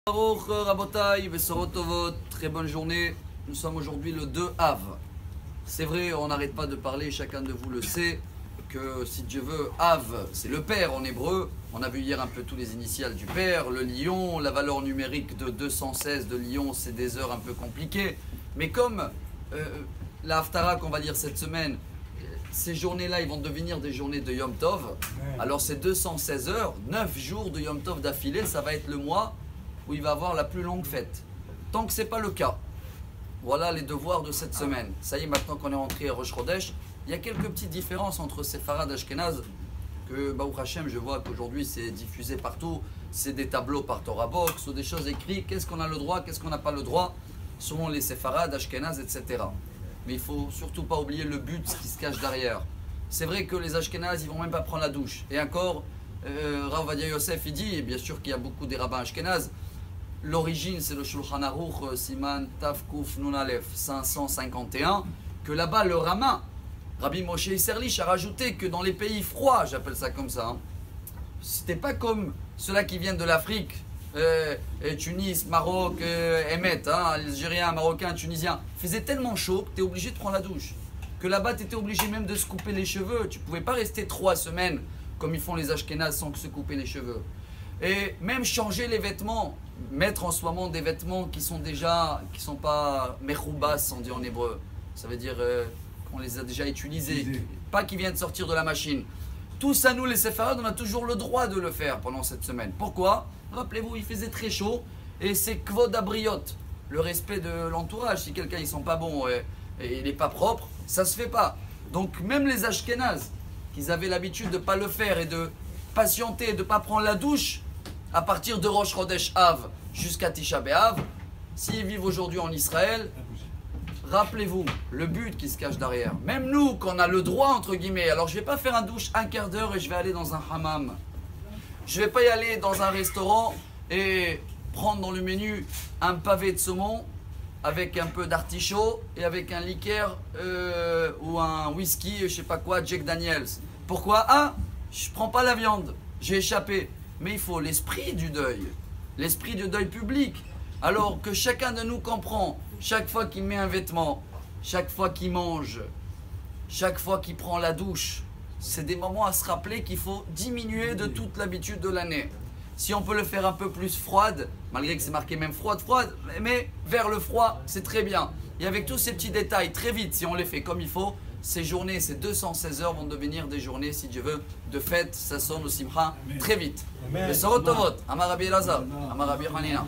Baruch Rabotai, Besorot Tovot, très bonne journée. Nous sommes aujourd'hui le 2 Av. C'est vrai, on n'arrête pas de parler, chacun de vous le sait, que si Dieu veut, Av, c'est le Père en hébreu. On a vu hier un peu tous les initiales du Père, le lion, la valeur numérique de 216 de lion, c'est des heures un peu compliquées. Mais comme la Haftara qu'on va lire cette semaine, ces journées-là, ils vont devenir des journées de Yom Tov. Alors ces 216 heures, 9 jours de Yom Tov d'affilée, ça va être le mois où il va avoir la plus longue fête. Tant que ce n'est pas le cas, voilà les devoirs de cette semaine. Ça y est, maintenant qu'on est rentré à Rosh Chodesh, il y a quelques petites différences entre Sepharad et Ashkenaz, que Baruch Hashem, je vois qu'aujourd'hui c'est diffusé partout, c'est des tableaux par Torah Box ou des choses écrites, qu'est-ce qu'on a le droit, qu'est-ce qu'on n'a pas le droit, selon les Sepharad, Ashkenaz, etc. Mais il ne faut surtout pas oublier le but, ce qui se cache derrière. C'est vrai que les Ashkenaz, ils ne vont même pas prendre la douche. Et encore, Rav Ovadia Yosef, il dit, et bien sûr qu'il y a beaucoup des rabbins Ashkenaz, l'origine, c'est le Shulchan Aruch Siman Taf Kuf Nun Aleph 551, que là-bas le rabbin, Rabbi Moshe Isserlich, a rajouté que dans les pays froids, j'appelle ça comme ça, c'était pas comme ceux-là qui viennent de l'Afrique, Tunis, Maroc, Emet, Algériens, Marocains, Tunisiens, il faisait tellement chaud que tu es obligé de prendre la douche. Que là-bas, tu étais obligé même de se couper les cheveux. Tu ne pouvais pas rester 3 semaines comme ils font les Ashkénazes sans se couper les cheveux. Et même changer les vêtements, mettre en ce moment des vêtements qui sont pas mechoubas, on dit en hébreu. Ça veut dire qu'on les a déjà utilisés, pas qui viennent de sortir de la machine. Tout ça, nous les séfarades, on a toujours le droit de le faire pendant cette semaine. Pourquoi? Rappelez-vous, il faisait très chaud et c'est kvod abriot, le respect de l'entourage. Si quelqu'un ne sent pas bon et il n'est pas propre, ça ne se fait pas. Donc même les Ashkénazes, qu'ils avaient l'habitude de ne pas le faire et de patienter, de ne pas prendre la douche, à partir de Rosh Chodesh Av jusqu'à Tisha B'Av, s'ils vivent aujourd'hui en Israël, rappelez-vous le but qui se cache derrière. Même nous, qu'on a le droit, entre guillemets, alors je ne vais pas faire un douche un quart d'heure et je vais aller dans un hammam. Je ne vais pas y aller dans un restaurant et prendre dans le menu un pavé de saumon avec un peu d'artichaut et avec un liqueur ou un whisky, je ne sais pas quoi, Jack Daniels. Pourquoi? Je ne prends pas la viande, j'ai échappé. Mais il faut l'esprit du deuil public. Alors que chacun de nous comprend, chaque fois qu'il met un vêtement, chaque fois qu'il mange, chaque fois qu'il prend la douche, c'est des moments à se rappeler qu'il faut diminuer de toute l'habitude de l'année. Si on peut le faire un peu plus froide, malgré que c'est marqué même froide, mais vers le froid, c'est très bien. Et avec tous ces petits détails, très vite, si on les fait comme il faut, ces journées, ces 216 heures vont devenir des journées, si Dieu veut, de fête. Ça sonne au Simcha très vite. Besorot Tovot, Amar Rabbi Elazar, Amar Rabbi Hanina.